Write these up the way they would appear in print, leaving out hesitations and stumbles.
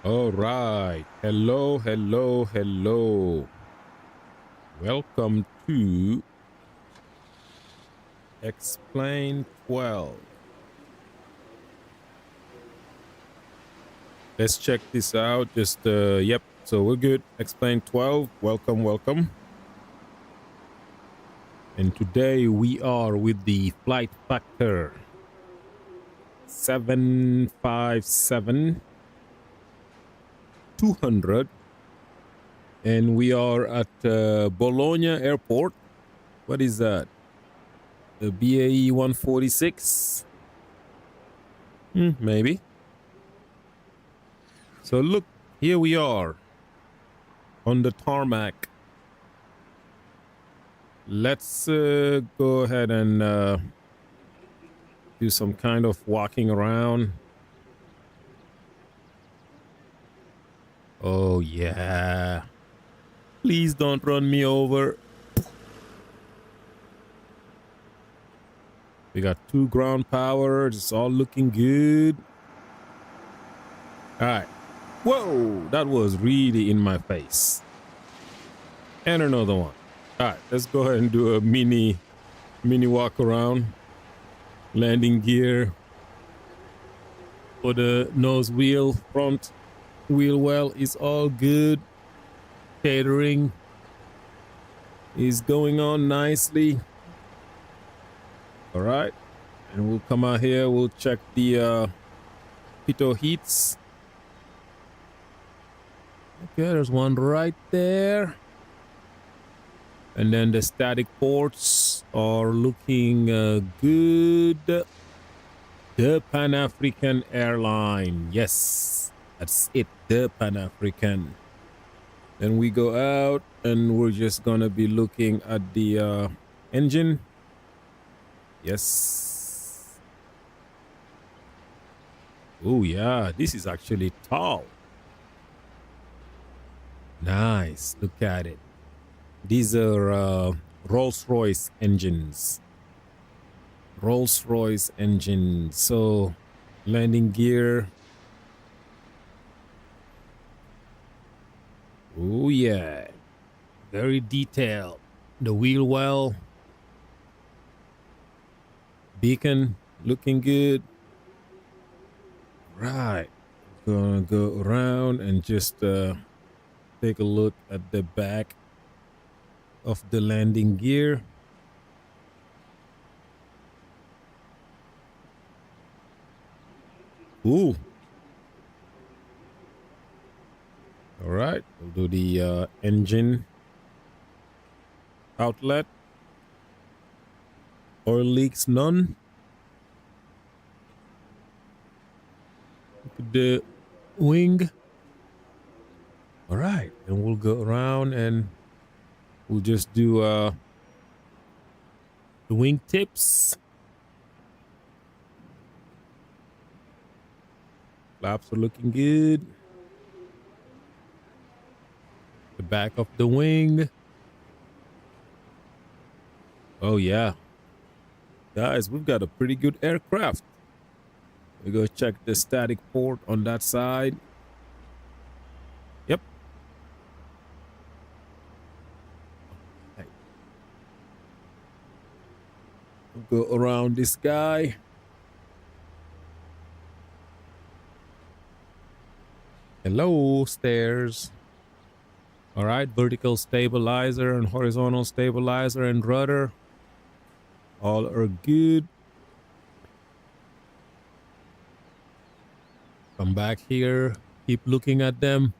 All right. Hello, hello, hello. Welcome to Explain 12. Let's check this out. Yep. So we're good. Explain 12. Welcome, welcome. And today we are with the flight factor 757 200. And we are at Bologna Airport. What is that? The BAE 146? Maybe. So look, here we are on the tarmac. Let's go ahead and do some kind of walking around. Oh, yeah. Please don't run me over. We got 2 ground power. It's all looking good. All right. Whoa, that was really in my face. And another one. All right, let's go ahead and do a mini walk around. Landing gear for the nose wheel. Front wheel well is all good. Catering is going on nicely. All right, and we'll come out here. We'll check the pitot heats. Okay, there's one right there. And then the static ports are looking good. The Pan-African airline. Yes, that's it. The Pan-African. Then we go out and we're just going to be looking at the engine. Yes. Oh, yeah. This is actually tall. Nice. Look at it. These are Rolls-Royce engines. Rolls-Royce engine. So landing gear. Oh, yeah. Very detailed. The wheel well. Beacon looking good. Right. Gonna go around and just take a look at the back of the landing gear. Ooh. All right. We'll do the engine outlet. Oil leaks, none. Look at the wing. All right. And we'll go around and we'll just do the wing tips. Flaps are looking good. The back of the wing. Oh, yeah. Guys, we've got a pretty good aircraft. We go check the static port on that side. Yep. Okay. We'll go around this guy. Hello, stairs. All right, vertical stabilizer and horizontal stabilizer and rudder. All are good. Come back here. Keep looking at them.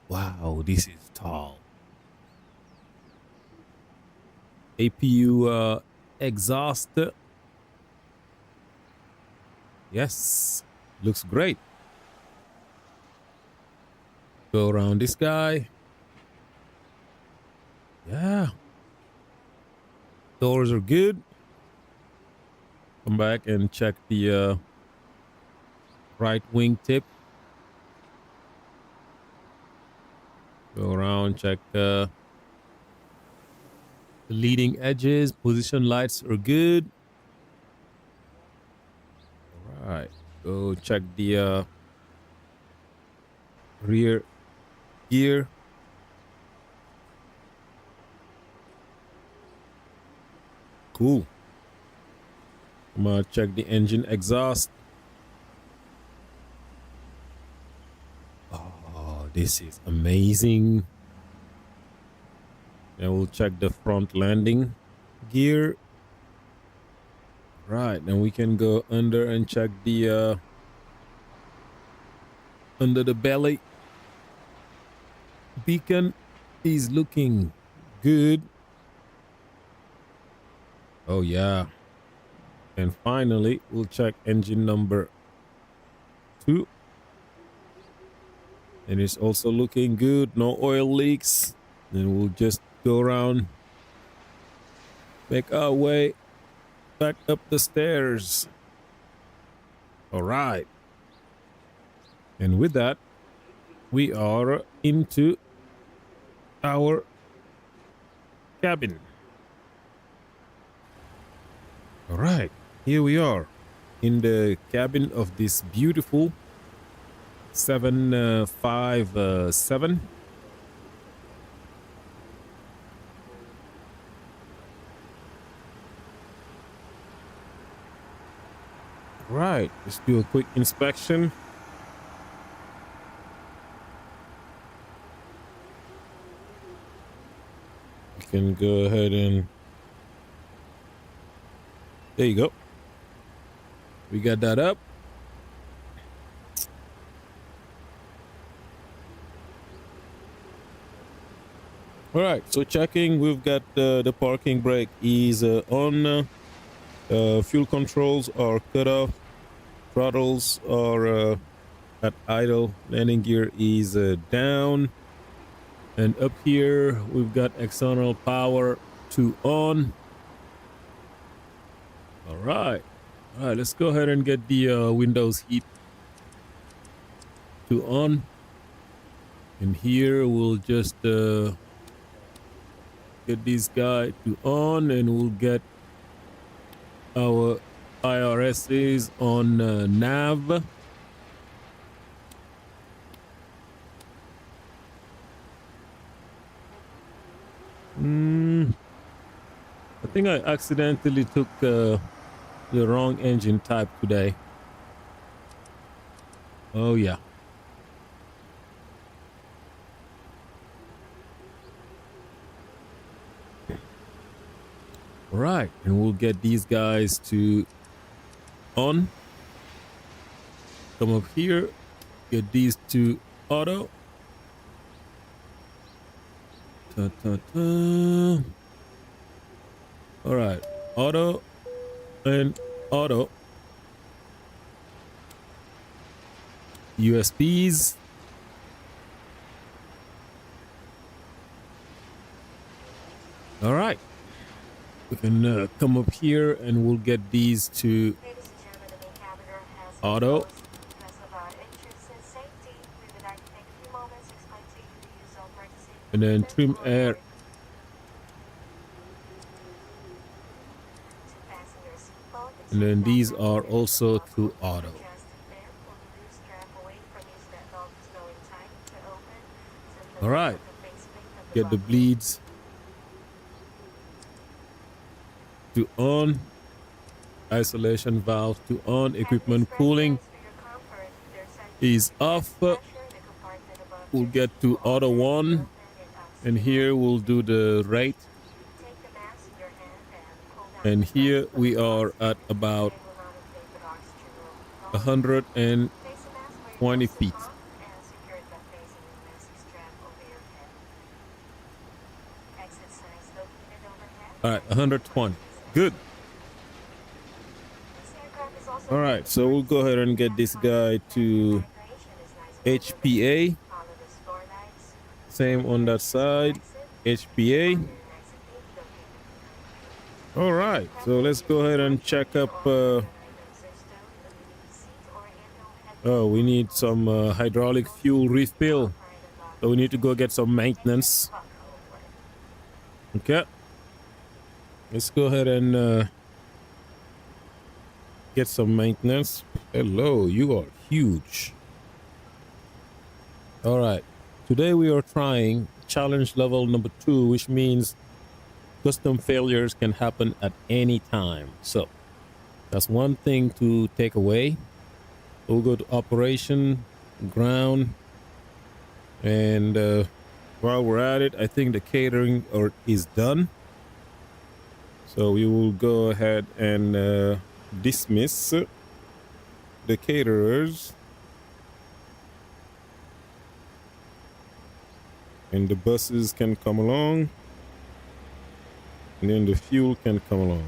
Wow, this is tall. APU exhaust. Yes, looks great. Go around this guy. Yeah. Doors are good. Come back and check the right wing tip. Go around, check the leading edges. Position lights are good. All right. Go check the rear gear. Cool. I'm gonna check the engine exhaust. Oh, this is amazing. And we'll check the front landing gear. Right, then we can go under and check the under the belly. Beacon is looking good. Oh yeah. And finally, we'll check engine number 2. And it's also looking good. No oil leaks. And we'll just go around, make our way back up the stairs. All right. And with that, we are into our cabin. All right. Here we are in the cabin of this beautiful 757. Right, let's do a quick inspection. We can go ahead and there you go. We got that up. All right, so checking, we've got the parking brake is on. Fuel controls are cut off. Throttles are at idle. Landing gear is down. And up here, we've got external power to on. All right. All right, let's go ahead and get the Windows heat to on. And here we'll just get this guy to on, and we'll get our IRSs on nav. I think I accidentally took the wrong engine type today. Oh yeah. All right, and we'll get these guys to on. Come up here, get these to auto. Ta, ta, ta. All right, auto and auto. USBs. All right. We can come up here and we'll get these to auto. And then trim air. And then these are also to auto. All right. Get the bleeds to on. Isolation valve to on. Equipment cooling is off. We'll get to auto 1. And here we'll do the rate. And here we are at about 120 feet. All right, 120. Good. All right, so we'll go ahead and get this guy to HPA. Same on that side, HPA. All right, so let's go ahead and check up. Oh, we need some hydraulic fuel refill. So we need to go get some maintenance. Okay. Let's go ahead and get some maintenance. Hello, you are huge. All right. Today we are trying challenge level number 2, which means custom failures can happen at any time. So that's one thing to take away. We'll go to operation, ground, and while we're at it, I think the catering is done. So we will go ahead and dismiss the caterers. And the buses can come along. And then the fuel can come along.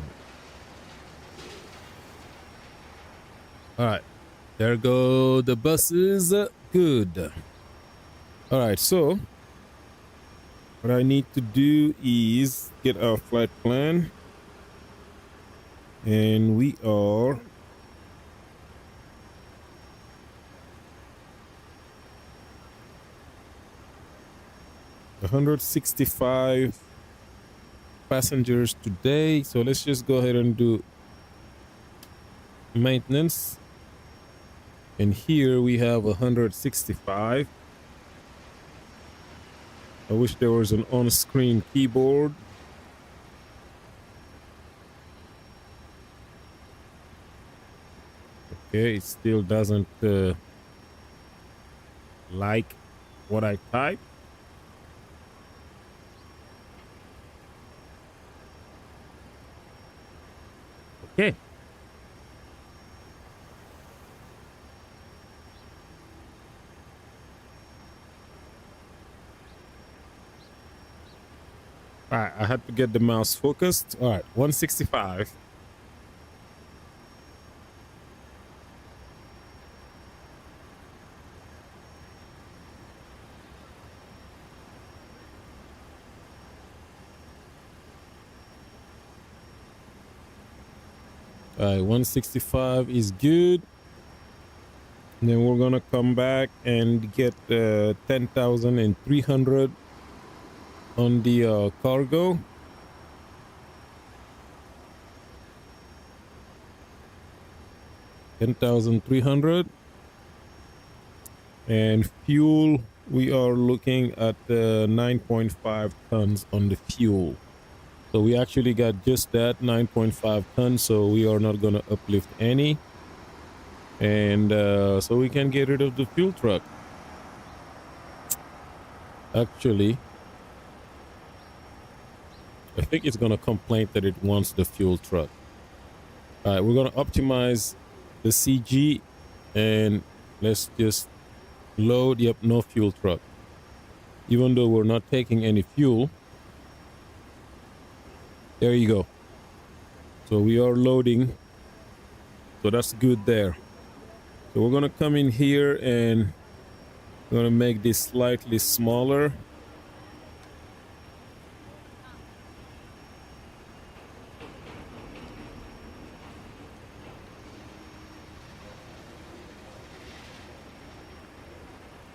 All right. There go the buses. Good. All right. So what I need to do is get our flight plan. And we are 165 passengers today. So let's just go ahead and do maintenance. And here we have 165. I wish there was an on-screen keyboard. Okay, it still doesn't like what I type. Okay. All right, I had to get the mouse focused. All right, 165. All right, 165 is good. And then we're gonna come back and get 10,300 on the cargo. $10,300. And fuel, we are looking at 9.5 tons on the fuel. So we actually got just that 9.5 tons, so we are not going to uplift any. And so we can get rid of the fuel truck. Actually, I think it's going to complain that it wants the fuel truck. All right, we're going to optimize the CG and let's just load. Yep, no fuel truck. Even though we're not taking any fuel. There you go. So we are loading. So that's good there. So we're going to come in here and we're going to make this slightly smaller.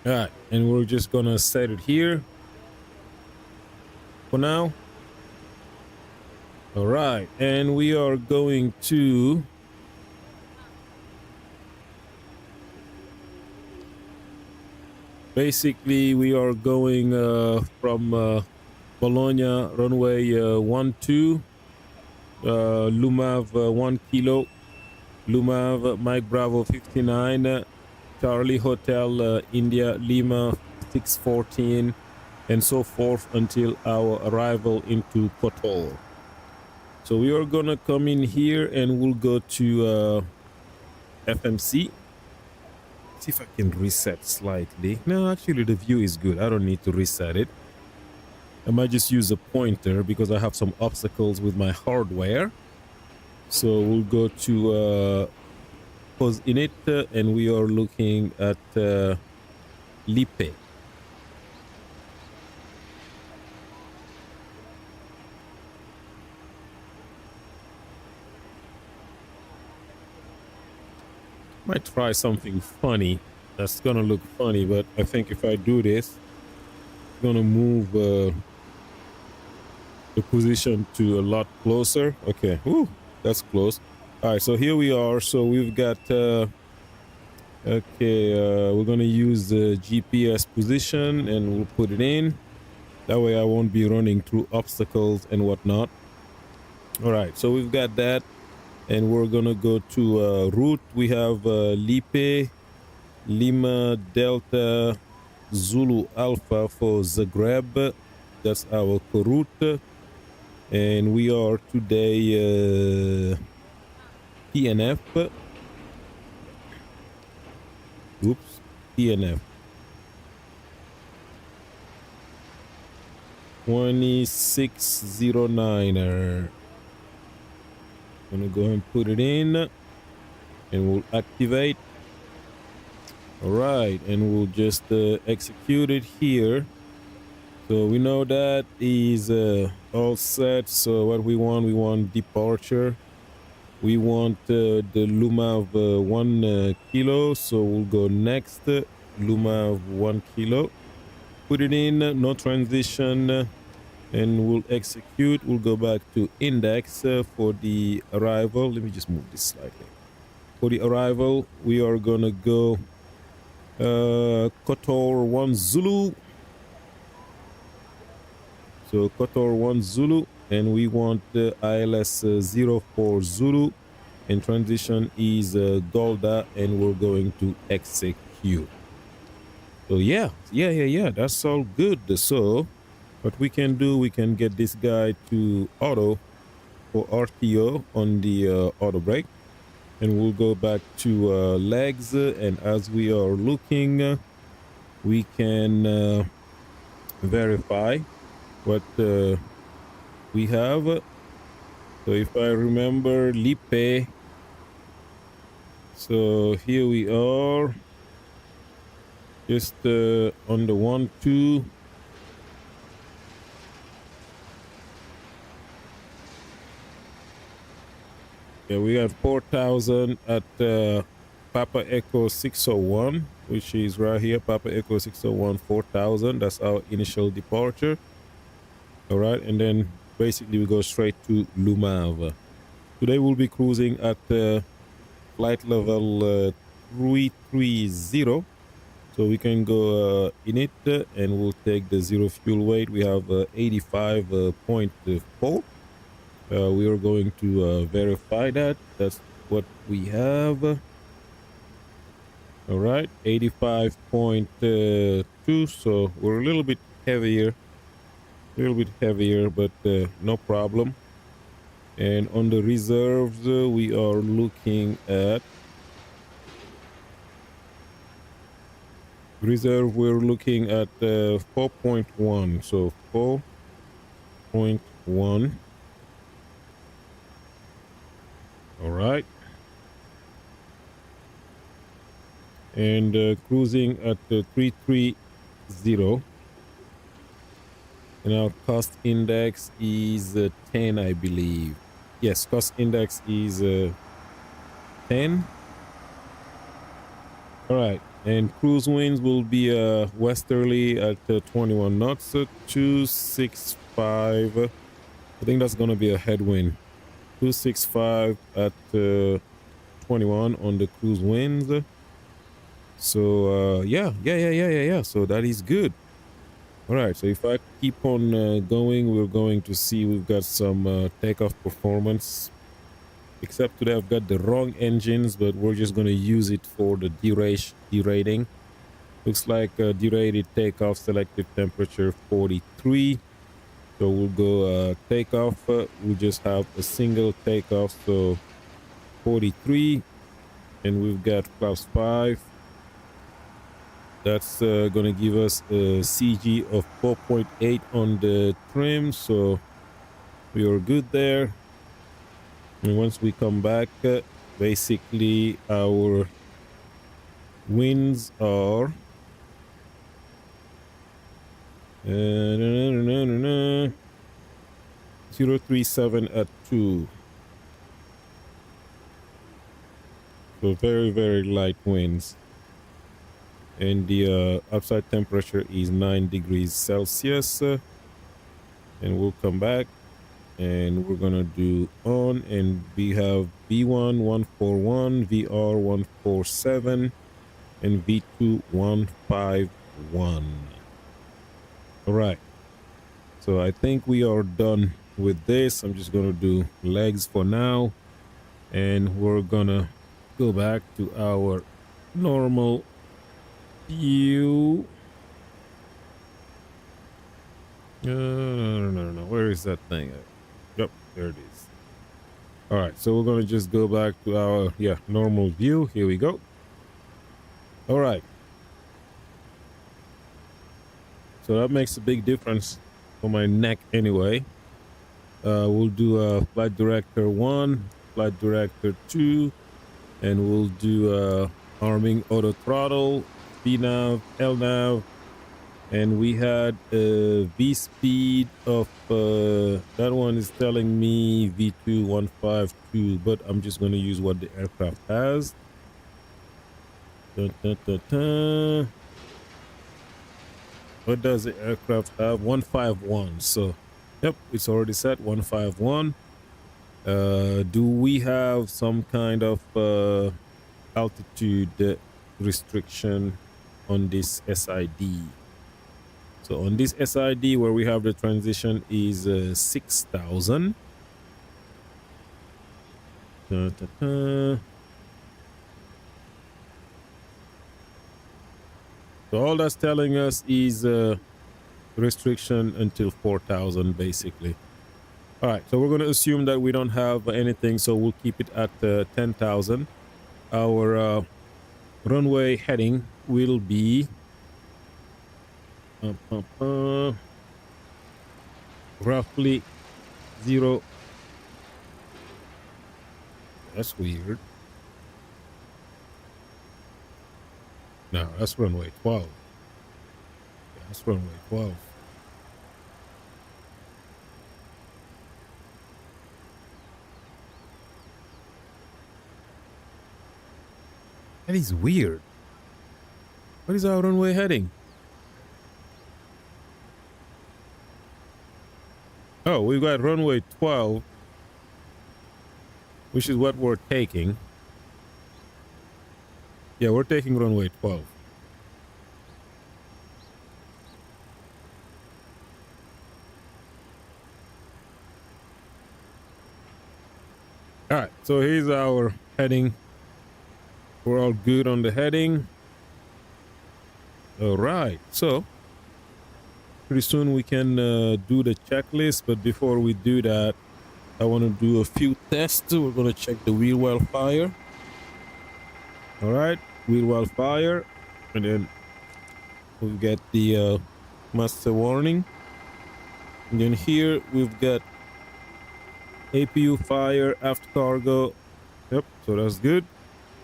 All right, and we're just going to set it here for now. All right, and we are going to basically we are going from Bologna runway 12 Lumav 1 kilo Lumav Mike Bravo 59 Charlie Hotel India Lima 614 and so forth until our arrival into Kotor. So we are gonna come in here and we'll go to FMC. See if I can reset slightly. No, actually the view is good. I don't need to reset it. I might just use a pointer because I have some obstacles with my hardware. So we'll go to pause init and we are looking at LIPE. Might try something funny. That's gonna look funny, but I think if I do this, it's gonna move the position to a lot closer. Okay, woo, that's close. All right, so here we are. So we've got Okay, we're gonna use the GPS position and we'll put it in. That way I won't be running through obstacles and whatnot. All right, so we've got that, and we're gonna go to route. We have Lipe Lima Delta Zulu Alpha for Zagreb. That's our route, and we are today PNF. Oops, PNF 2609er. Gonna go ahead and put it in, and we'll activate. All right, and we'll just execute it here. So we know that is all set. So what we want departure. We want the Luma of 1 kilo. So we'll go next, Luma of 1 kilo. Put it in, no transition, and we'll execute. We'll go back to index for the arrival. Let me just move this slightly. For the arrival, we are gonna go Kotor 1 Zulu. So Kotor 1 Zulu, and we want the ILS 04 Zulu, and transition is Golda, and we're going to execute. So yeah, that's all good. So what we can do, we can get this guy to auto or RTO on the auto brake, and we'll go back to legs, and as we are looking, we can verify what we have. So if I remember Lipe, so here we are, just on the 1-2. Yeah, we got 4,000 at Papa Echo 601, which is right here. Papa Echo 601, 4,000. That's our initial departure. All right, and then basically we go straight to Lumav. Today we'll be cruising at flight level 330. So we can go in it, and we'll take the zero fuel weight. We have 85.4. We are going to verify that. That's what we have. All right, 85.2. So we're a little bit heavier, but no problem. And on the reserves, we are looking at reserve. We're looking at 4.1. So 4.1. All right. And cruising at 330. And our cost index is 10, I believe. Yes, cost index is 10. All right. And cruise winds will be westerly at 21 knots, 265. I think that's going to be a headwind. 265 at 21 on the cruise winds. So yeah. So that is good. All right, so if I keep on going, we're going to see we've got some takeoff performance. Except today I've got the wrong engines, but we're just going to use it for the derating. Looks like derated takeoff, selective temperature 43. So we'll go takeoff. We'll just have a single takeoff, so 43. And we've got flaps 5. That's going to give us a CG of 4.8 on the trim. So we are good there. And once we come back, basically our winds are 037 at 2. So very light winds. And the outside temperature is 9 degrees Celsius. And we'll come back and we're gonna do on, and we have V1 141, VR 147, and V2151. All right. So I think we are done with this. I'm just going to do legs for now, and we're going to go back to our normal view. No. Where is that thing at? Yep, there it is. All right, so we're going to just go back to our, normal view. Here we go. All right. So that makes a big difference for my neck anyway. We'll do a flight director 1, flight director 2, and we'll do arming auto throttle, VNav, LNav, and we had a V speed of that one is telling me V2152, but I'm just going to use what the aircraft has. Dun, dun, dun, dun. What does the aircraft have? 151. So yep, it's already set 151. Do we have some kind of altitude restriction on this SID? So on this SID where we have the transition is 6,000. So all that's telling us is restriction until 4,000 basically. All right, so we're going to assume that we don't have anything, so we'll keep it at 10,000. Our runway heading will be roughly 0. That's weird. No, that's runway 12. Yeah, that's runway 12. That is weird. What is our runway heading? Oh, we've got runway 12, which is what we're taking. Yeah, we're taking runway 12. All right, so here's our heading. We're all good on the heading. All right, so pretty soon we can do the checklist, but before we do that, I want to do a few tests. We're going to check the wheel well fire. All right, wheel well fire, and then we'll get the master warning. And then here we've got APU fire, aft cargo. Yep, so that's good.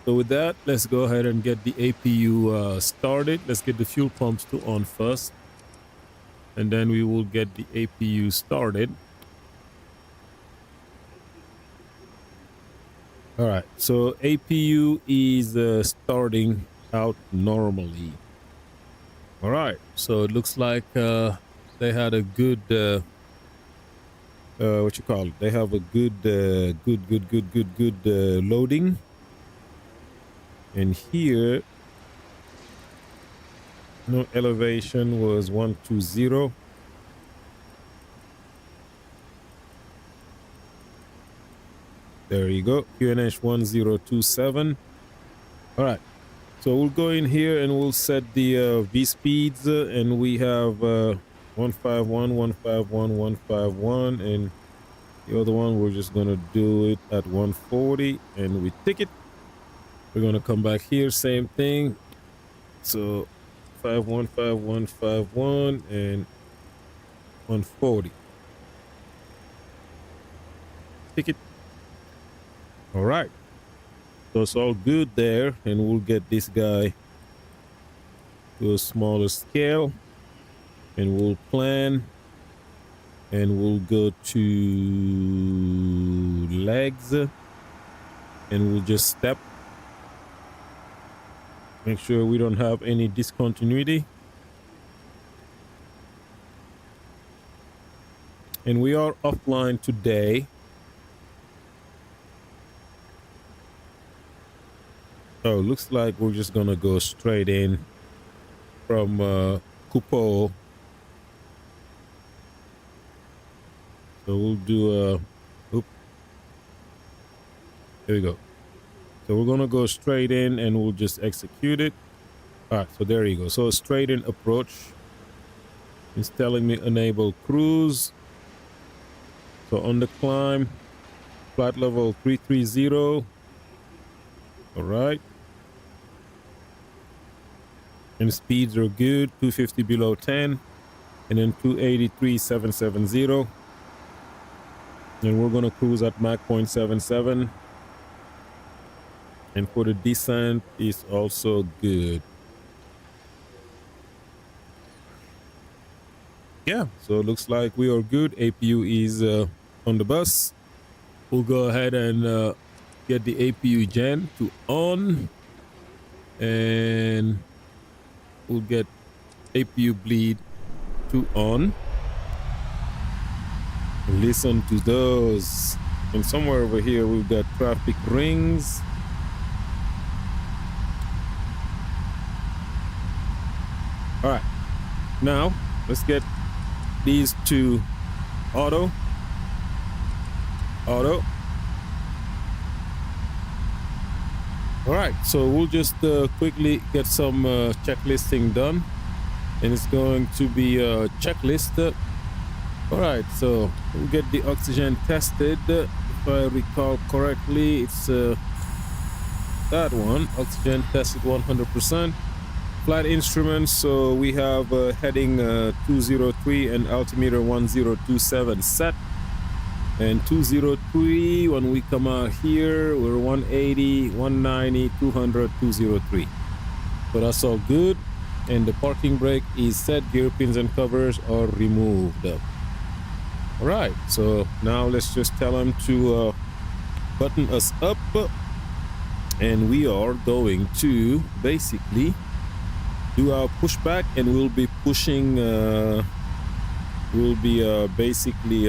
So with that, let's go ahead and get the APU started. Let's get the fuel pumps to on first, and then we will get the APU started. All right, so APU is starting out normally. All right, so it looks like they had a good what you call it? They have a good loading. And here, no elevation was 120. There you go, QNH 1027. All right, so we'll go in here and we'll set the V speeds, and we have 151, 151, 151, and the other one we're just gonna do it at 140, and we tick it. We're gonna come back here, same thing. So 515151 and 140. Tick it. All right, so it's all good there, and we'll get this guy to a smaller scale, and we'll plan, and we'll go to legs, and we'll just step. Make sure we don't have any discontinuity. And we are offline today. So looks like we're just gonna go straight in from Kupo. So we'll do oop, here we go. So we're gonna go straight in and we'll just execute it. All right, so there you go. So straight in approach. It's telling me enable cruise. So on the climb, flight level 330. All right. And speeds are good, 250 below 10, and then 283, 770. And we're gonna cruise at Mach 0.77. And for the descent is also good. Yeah, so it looks like we are good. APU is on the bus. We'll go ahead and get the APU gen to on, and we'll get APU bleed to on. Listen to those. And somewhere over here we've got traffic rings. All right, now let's get these to auto. All right, so we'll just quickly get some checklisting done, and it's going to be a checklist. All right, so we'll get the oxygen tested. If I recall correctly, it's that one, oxygen tested 100%. Flight instruments, so we have heading 203 and altimeter 1027 set. And 203, when we come out here, we're 180, 190, 200, 203. So that's all good. And the parking brake is set, gear pins and covers are removed. All right, so now let's just tell them to button us up. And we are going to basically do our pushback, and we'll be pushing, we'll be basically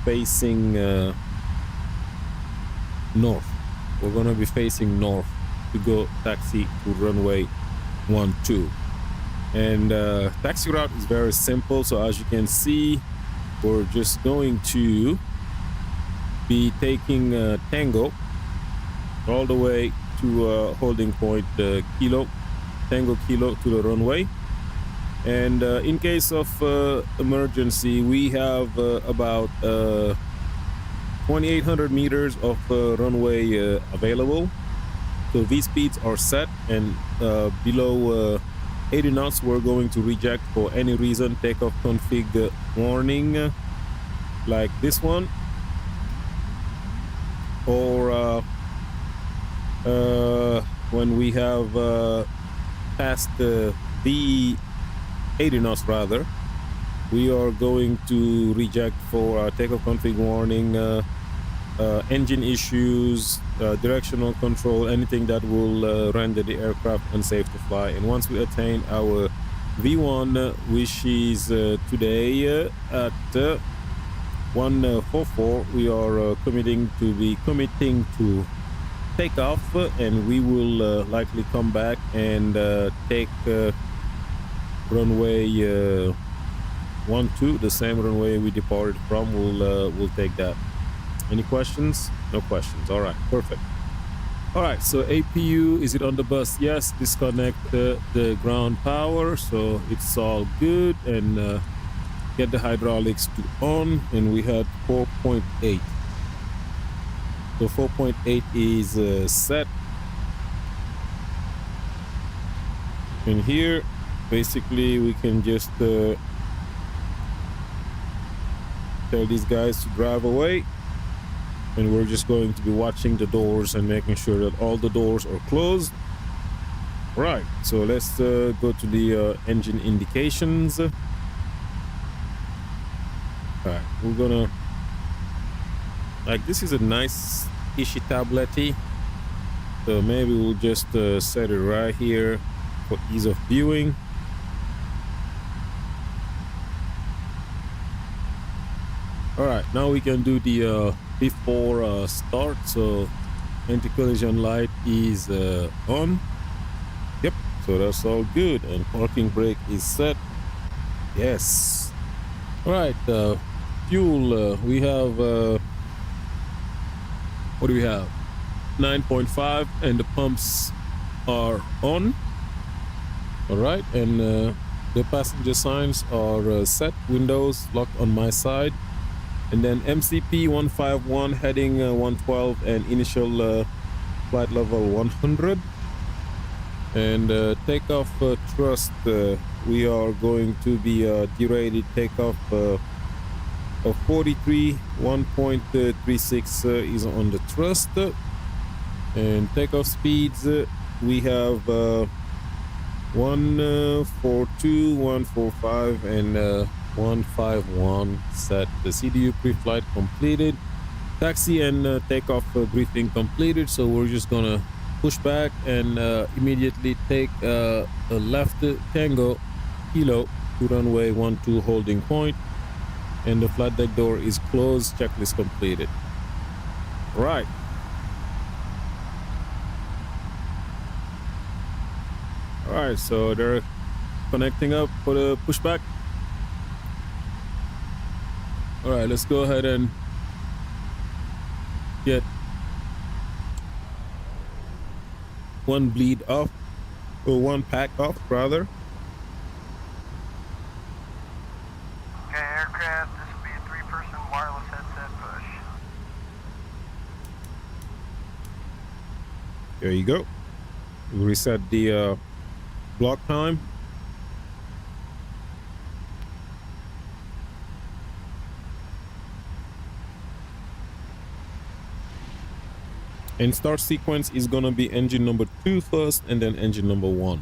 facing north. We're gonna be facing north to go taxi to runway 12. And taxi route is very simple. So as you can see, we're just going to be taking Tango all the way to holding point Kilo, Tango Kilo to the runway. And in case of emergency, we have about 2,800 meters of runway available. So these speeds are set, and below 80 knots we're going to reject for any reason. Takeoff config warning, like this one, or when we have passed the 80 knots rather, we are going to reject for takeoff config warning, engine issues, directional control, anything that will render the aircraft unsafe to fly. And once we attain our V1, which is today at 144, we are committing to take off, and we will likely come back and take runway 12, the same runway we departed from. We'll take that. Any questions? No questions. All right, perfect. All right, so APU, is it on the bus? Yes. Disconnect the ground power, so it's all good. And get the hydraulics to on, and we had 4.8. So 4.8 is set. And here basically we can just tell these guys to drive away, and we're just going to be watching the doors and making sure that all the doors are closed. Right, so let's go to the engine indications. All right, we're gonna, like, this is a nice Ishi tablet-y, so maybe we'll just set it right here for ease of viewing. All right, now we can do the before start. So Anti-collision light is on. Yep, so that's all good. And parking brake is set. Yes. All right, fuel, we have, what do we have? 9.5, and the pumps are on. All right, and the passenger signs are set, windows locked on my side. And then MCP 151 heading 112 and initial flight level 100. And takeoff thrust, we are going to be derated takeoff of 43, 1.36 is on the thrust. And takeoff speeds, we have 142, 145, and 151 set. The CDU pre-flight completed. Taxi and takeoff briefing completed. So we're just gonna push back and immediately take a left Tango Kilo to runway 12 holding point. And the flight deck door is closed. Checklist completed. Right. All right, so they're connecting up for the pushback. All right, let's go ahead and get one bleed off, or one pack off, rather. Okay, aircraft, this will be a 3-person wireless headset push. There you go. We reset the block time. And start sequence is gonna be engine number 2 first, and then engine number 1.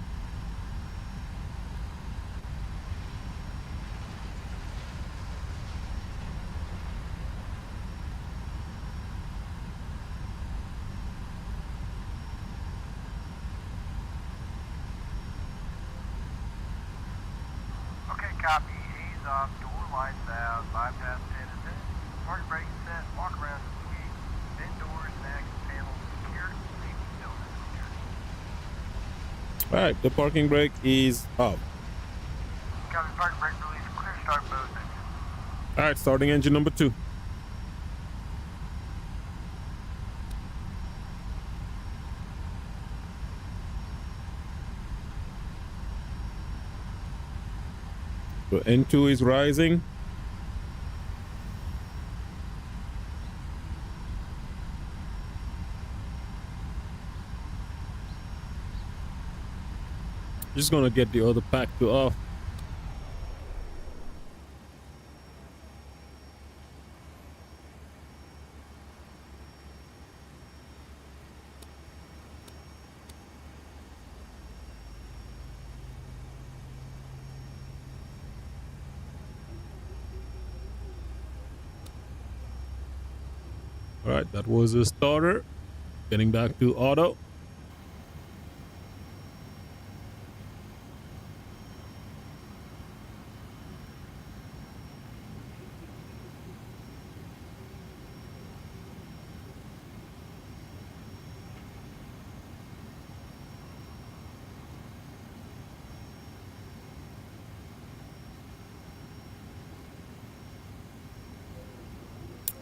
Okay, copy. Ease off, door lights out, bypass pin is in. Parking brake set, walk around the suite. Bin doors and access panels secured. Safety building secured. All right, the parking brake is off. Copy, parking brake release, clear start both engines. All right, starting engine number 2. So N2 is rising. Just gonna get the other pack to off. All right, that was a starter. Getting back to auto.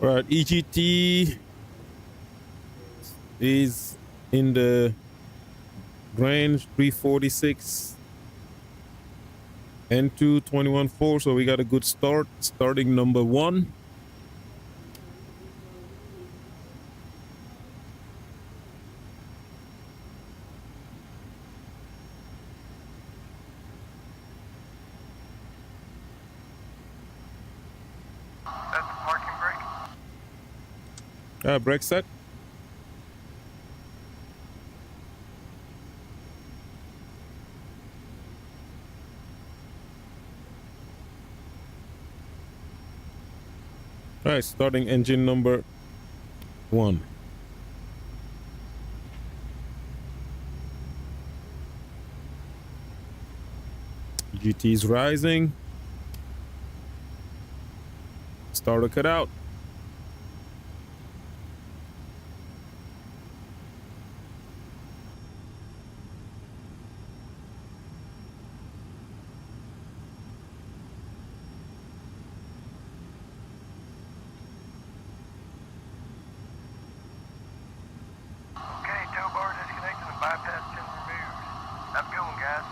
All right, EGT is in the range 346, N2 21.4, so we got a good start. Starting number 1. That's the parking brake. Brake set. All right, starting engine number 1. GT is rising. Starter cut out. Have a good one, guys.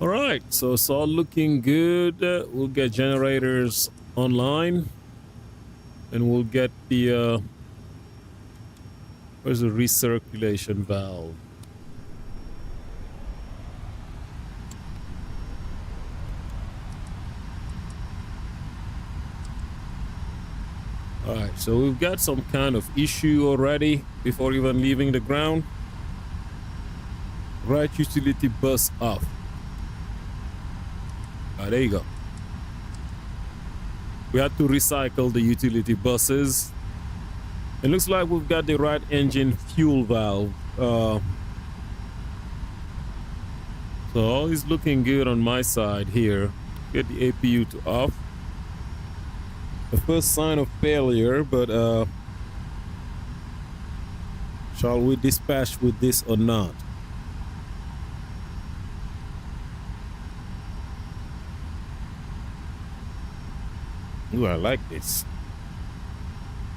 All right, so it's all looking good. We'll get generators online, and we'll get the where's the recirculation valve? All right, so we've got some kind of issue already before even leaving the ground. Right utility bus off. Ah, there you go. We had to recycle the utility buses. It looks like we've got the right engine fuel valve. So all is looking good on my side here. Get the APU to off. The first sign of failure, but shall we dispatch with this or not? Ooh, I like this.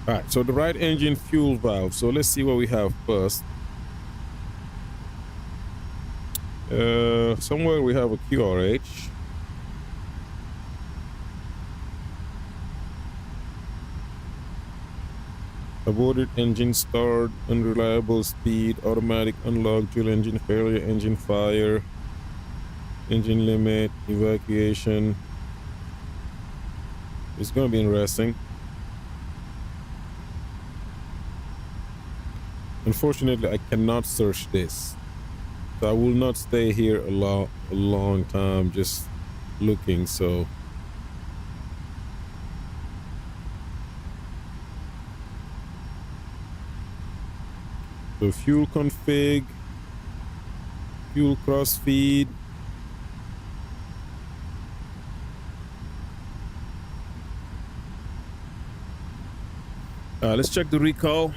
All right, so the right engine fuel valve. So let's see what we have first. Somewhere we have a QRH. Aborted engine start, unreliable speed, automatic unlock, dual engine failure, engine fire, engine limit, evacuation. It's going to be interesting. Unfortunately, I cannot search this. So I will not stay here a long time just looking, so fuel config, fuel cross feed. Let's check the recall.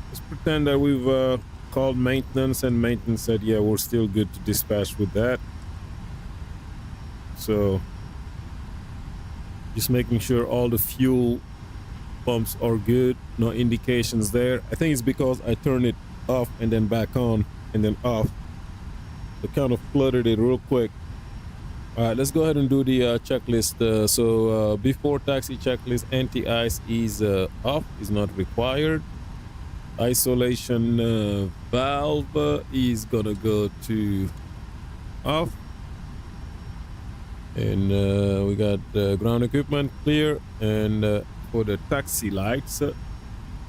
Let's pretend that we've called maintenance, and maintenance said, yeah, we're still good to dispatch with that. So just making sure all the fuel pumps are good, no indications there. I think it's because I turned it off and then back on and then off. It kind of flooded it real quick. All right, let's go ahead and do the checklist. Before taxi checklist, anti-ice is off, is not required. Isolation valve is gonna go to off. And we got ground equipment clear. And for the taxi lights,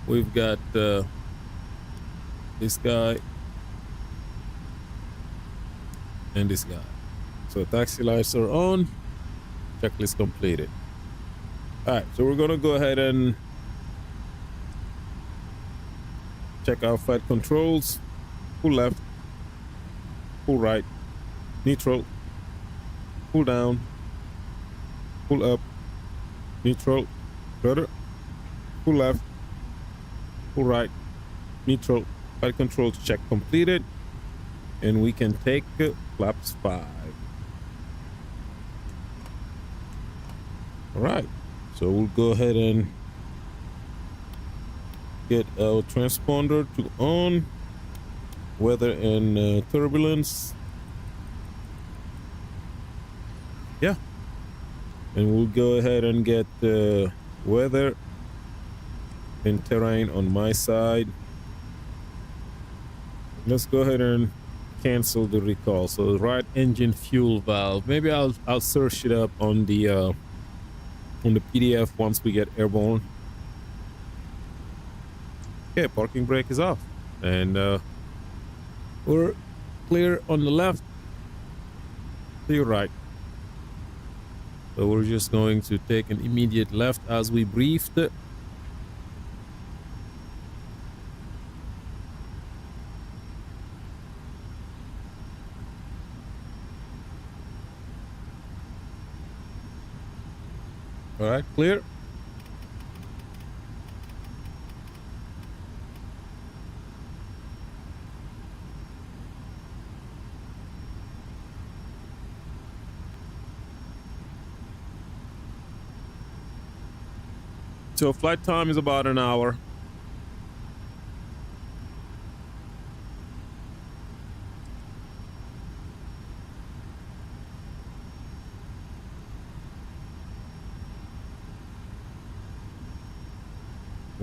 we've got this guy and this guy. So taxi lights are on, checklist completed. All right, so we're gonna go ahead and check our flight controls. Pull left, pull right, neutral, pull down, pull up, neutral, rudder, pull left, pull right, neutral, flight controls check completed, and we can take flaps 5. All right, so we'll go ahead and get our transponder to on, weather and turbulence. Yeah, and we'll go ahead and get weather and terrain on my side. Let's go ahead and cancel the recall. So right engine fuel valve. Maybe I'll search it up on the PDF once we get airborne. Okay, parking brake is off, and we're clear on the left, clear right. So we're just going to take an immediate left as we briefed. All right, clear. So flight time is about an hour.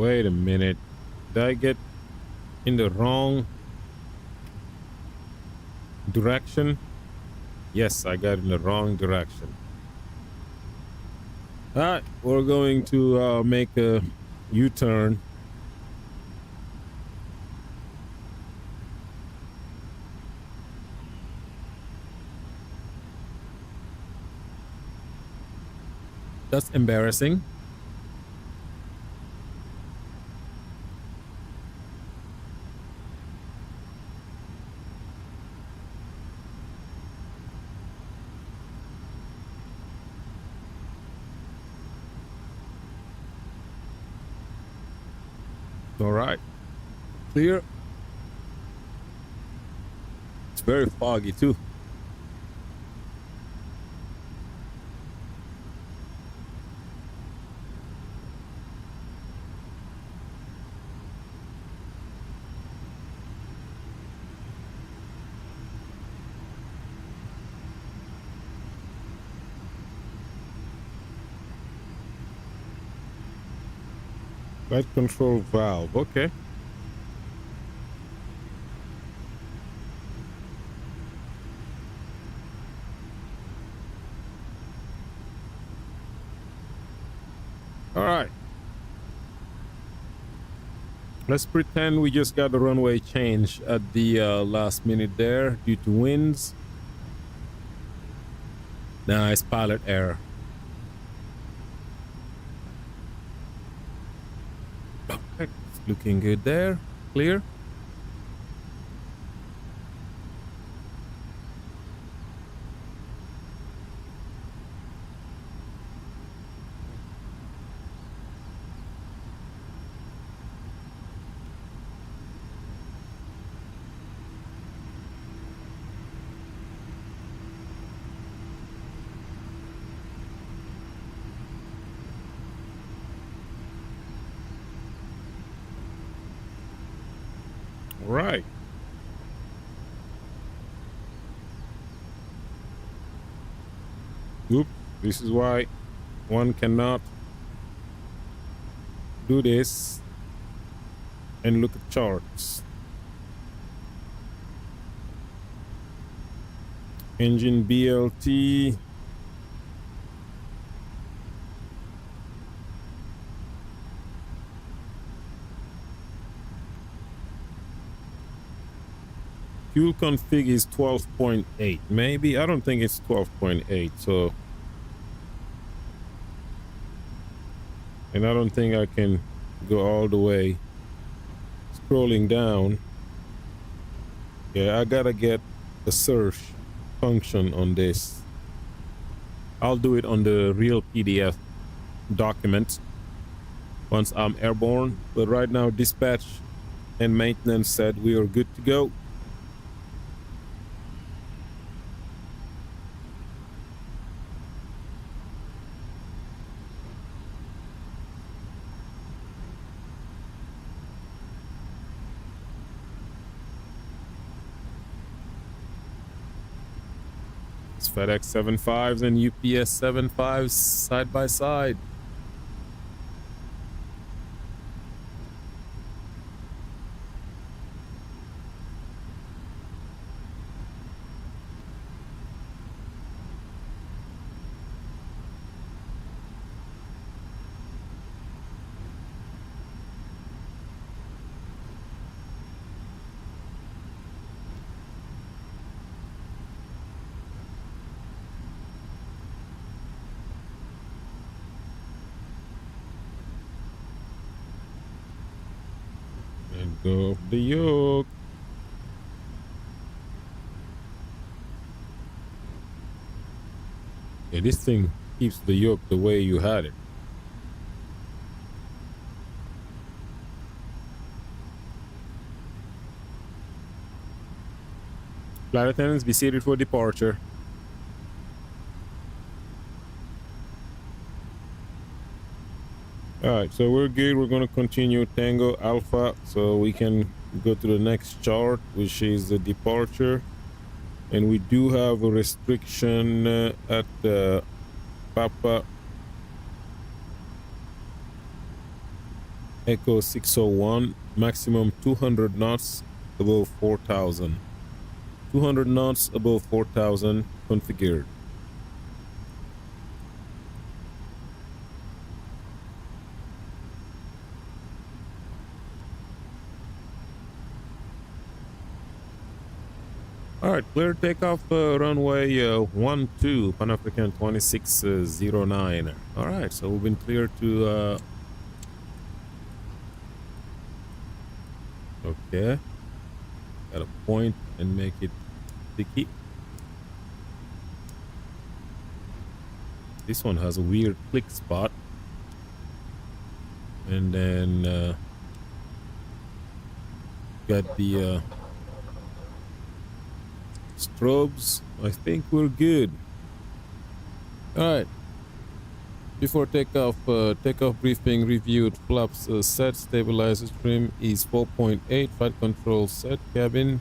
Wait a minute. Did I get in the wrong direction? Yes, I got in the wrong direction. All right, we're going to make a U-turn. That's embarrassing. All right, clear. It's very foggy too. Flight control valve, okay. All right. Let's pretend we just got the runway change at the last minute there due to winds. Nice pilot error. Okay, it's looking good there. Clear. Right. Oop, this is why one cannot do this and look at charts. Engine BLT. Fuel config is 12.8. Maybe, I don't think it's 12.8. So, and I don't think I can go all the way. Scrolling down. Yeah, I gotta get the search function on this. I'll do it on the real PDF document once I'm airborne. But right now, dispatch and maintenance said we are good to go. FedEx 75s and UPS 75s side by side. And go off the yoke. Yeah, this thing keeps the yoke the way you had it. Flight attendants, be seated for departure. All right, so we're good. We're going to continue Tango Alpha so we can go to the next chart, which is the departure. And we do have a restriction at Papa Echo 601, maximum 200 knots above 4,000. 200 knots above 4,000 configured. All right, clear takeoff runway 12, Pan African 2609. All right, so we've been cleared to, okay, got a point and make it sticky. This one has a weird click spot. And then got the strobes. I think we're good. All right. Before takeoff, takeoff briefing reviewed. Flaps set. Stabilizer trim is 4.8. Flight control set. Cabin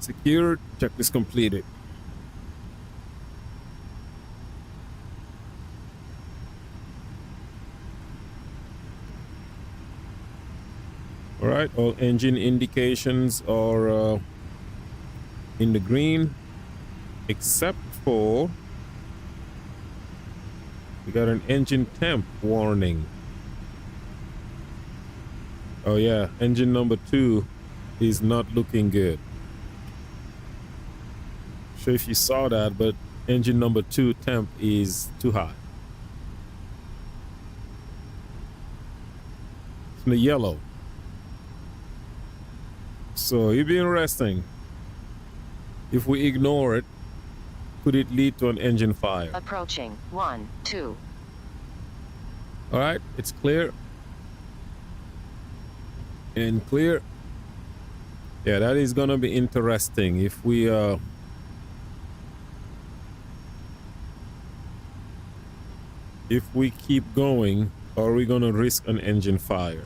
secured. Checklist completed. All right. All engine indications are in the green, except for we got an engine temp warning. Oh yeah, engine number 2 is not looking good. Not sure if you saw that, but engine number 2 temp is too high. It's in the yellow. So it'd be interesting. If we ignore it, could it lead to an engine fire? Approaching 1, 2. All right, it's clear. And clear. Yeah, that is gonna be interesting if we keep going. Are we gonna risk an engine fire?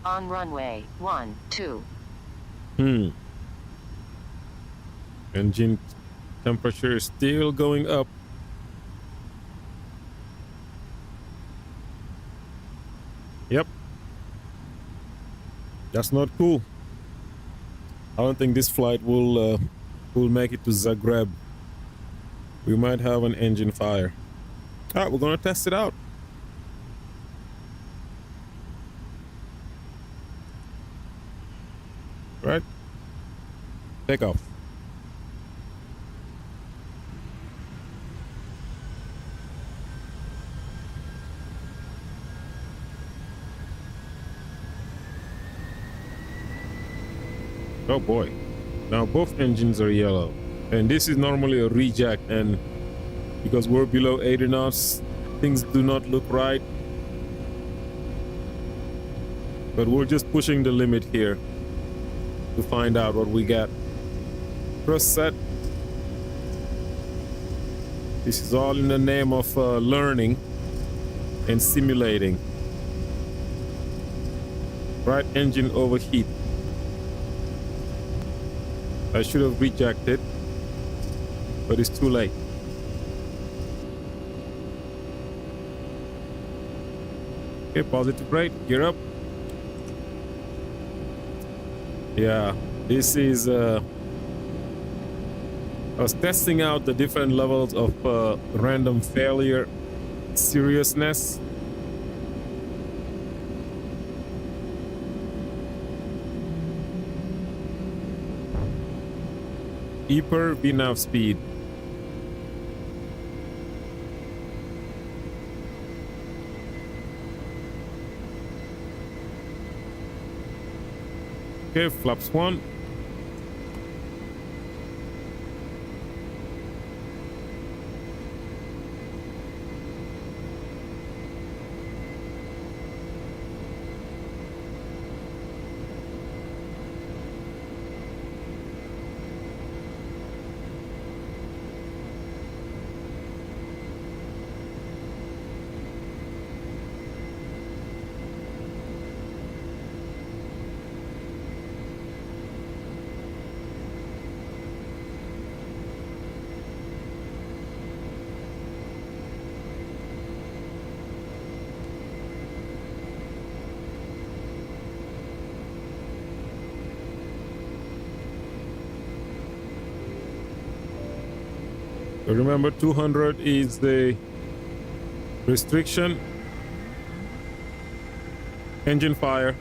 On runway 1, 2. Engine temperature is still going up. Yep. That's not cool. I don't think this flight will make it to Zagreb. We might have an engine fire. All right, we're gonna test it out. Right? Take off. Oh boy. Now both engines are yellow. And this is normally a reject, and because we're below 80 knots, things do not look right. But we're just pushing the limit here to find out what we get. Press set. This is all in the name of learning and simulating. Right engine overheat. I should have rejected, but it's too late. Okay, positive rate, gear up. Yeah, this is I was testing out the different levels of random failure seriousness. Per VNAV speed. Okay, flaps 1. So remember, 200 is the restriction. Engine fire.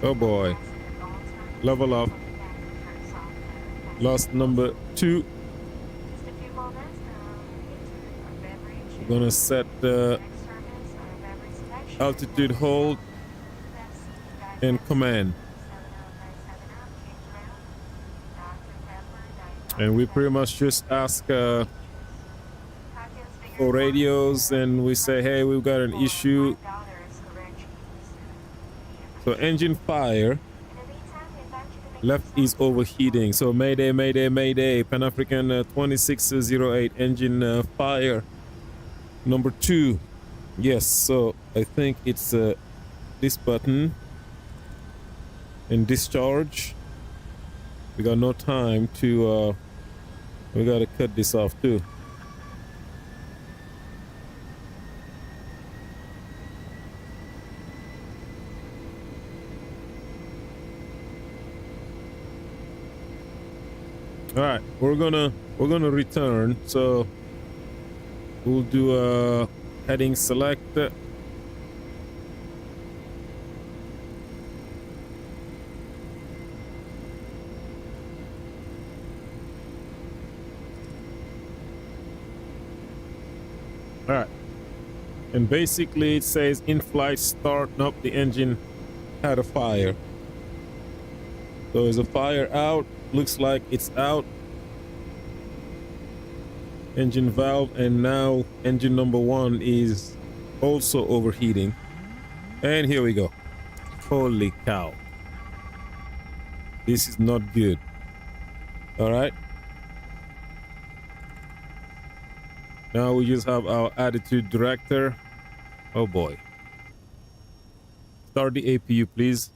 Oh boy. Level up. Lost number 2. We're gonna set the altitude hold and command. And we pretty much just ask for radios, and we say, hey, we've got an issue. So engine fire. Left is overheating. So mayday, mayday, mayday. Pan African 2608 engine fire. Number 2. Yes, so I think it's this button. And discharge. We got no time to we gotta cut this off too. All right, we're gonna return. So we'll do a heading select. All right, and basically it says in flight start. Nope, the engine had a fire. So is a fire out? Looks like it's out. Engine valve, and now engine number 1 is also overheating. And here we go. Holy cow. This is not good. All right. Now we just have our attitude director. Oh boy. Start the APU, please.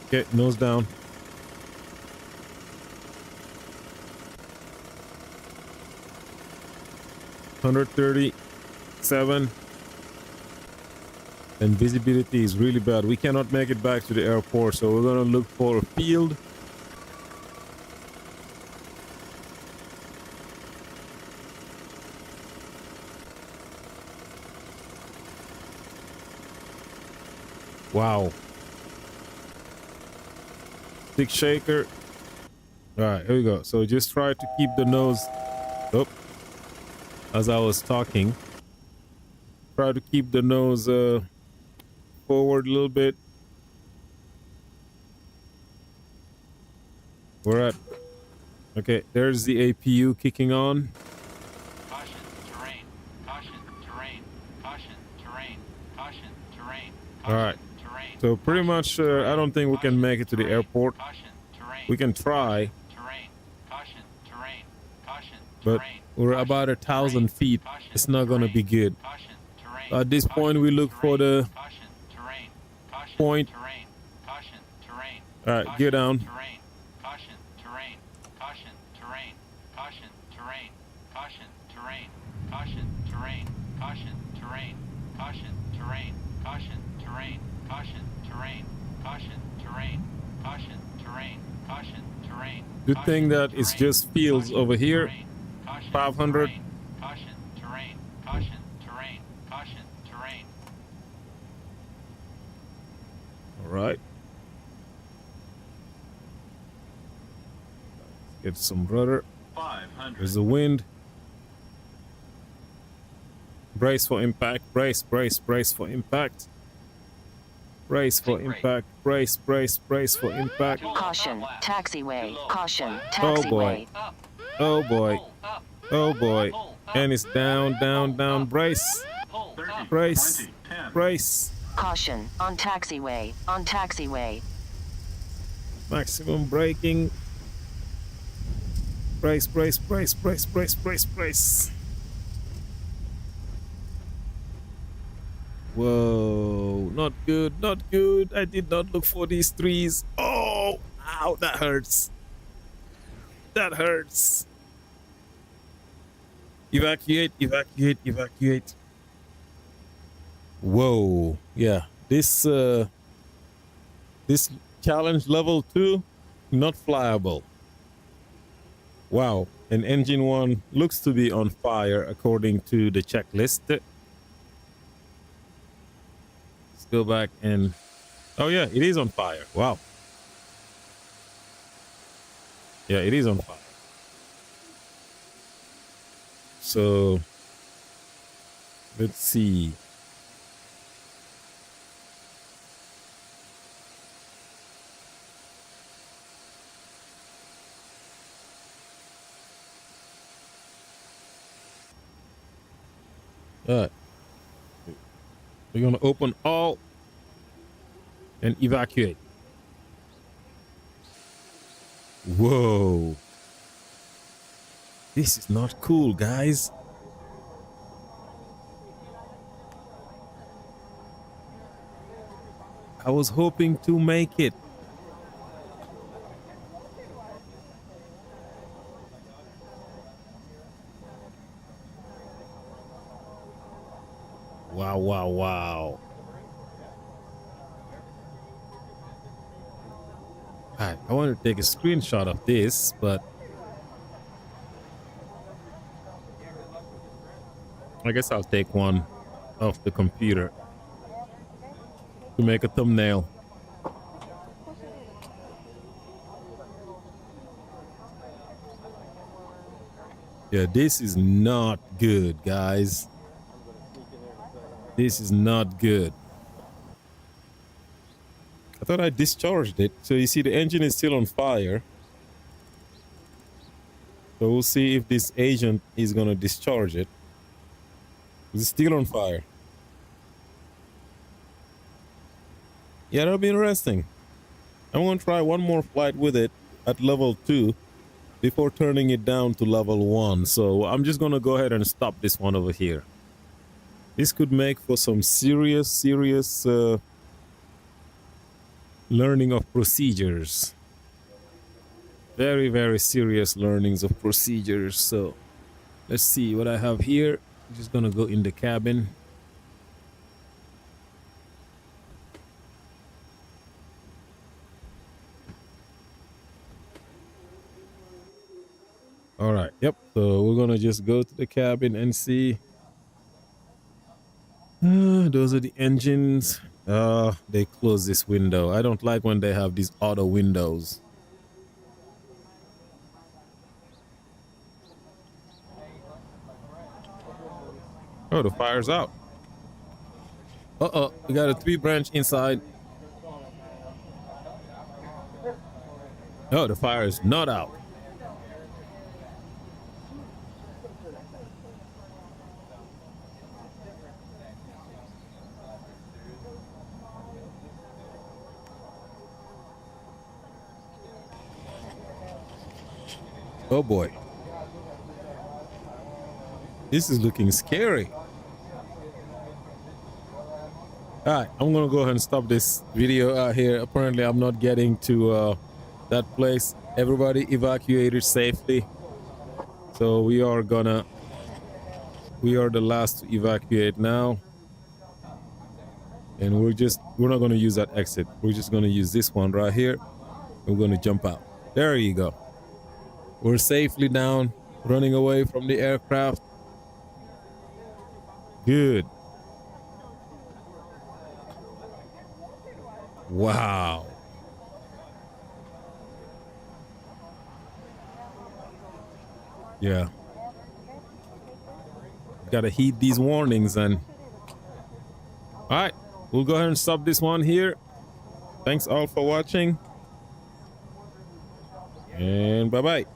Okay, nose down. $137. And visibility is really bad. We cannot make it back to the airport, so we're gonna look for a field. Wow. Stick shaker. All right, here we go. So just try to keep the nose up. As I was talking, try to keep the nose forward a little bit. We're at, okay, there's the APU kicking on. Caution, terrain, caution, terrain, caution, terrain, caution, terrain, All right. terrain. So pretty much, I don't think we can make it to the airport. Caution, terrain. We can try, Terrain, caution, terrain, caution, but terrain. we're about 1,000 feet. It's not gonna be good. Caution, terrain. At this point, we look for the Caution, terrain, caution, point. terrain, caution, terrain. All right, get down. Terrain, caution, terrain, caution, terrain, caution, terrain, caution, terrain, caution, terrain, caution, terrain, caution, terrain, caution, terrain, caution, terrain, caution, terrain, caution, terrain, caution, terrain. Good thing that it's just fields over here. 500. Caution, terrain, caution, terrain, caution, terrain. All right. Get some rudder. 500. There's the wind. Brace for impact. Brace, brace, brace for impact. Brace for impact. Brace, brace, brace for impact. Caution, taxiway. Caution, Oh boy. taxiway. Oh boy. Oh boy. And it's down, down, down. Brace. Brace. Brace. Caution, on taxiway. On taxiway. Maximum braking. Brace, brace, brace, brace, brace, brace, brace. Whoa, not good, not good. I did not look for these trees. Oh, ow, that hurts. That hurts. Evacuate, evacuate, evacuate. Whoa. Yeah. This challenge level 2, not flyable. Wow. And engine 1 looks to be on fire according to the checklist. Let's go back and oh yeah, it is on fire. Wow. Yeah, it is on fire. So let's see. All right. We're going to open all and evacuate. Whoa. This is not cool, guys. I was hoping to make it. Wow, wow, wow. Alright, I want to take a screenshot of this, but I guess I'll take one off the computer to make a thumbnail. Yeah, this is not good, guys. This is not good. I thought I discharged it. So you see the engine is still on fire. So we'll see if this agent is going to discharge it. It's still on fire. Yeah, that'll be interesting. I'm going to try one more flight with it at level 2 before turning it down to level 1. So I'm just going to go ahead and stop this one over here. This could make for some serious learning of procedures. Very, very serious learnings of procedures. So let's see what I have here. I'm just going to go in the cabin. All right. Yep. So we're going to just go to the cabin and see. Those are the engines. They close this window. I don't like when they have these auto windows. Oh, the fire's out. Uh-oh, we got a 3-branch inside. Oh, the fire is not out. Oh boy. This is looking scary. All right, I'm gonna go ahead and stop this video out here. Apparently I'm not getting to that place. Everybody evacuated safely. So we are the last to evacuate now. And we're not gonna use that exit. We're just gonna use this one right here. We're gonna jump out. There you go. We're safely down, running away from the aircraft. Good. Wow. Yeah. Gotta heed these warnings and all right, we'll go ahead and stop this one here. Thanks all for watching and bye-bye.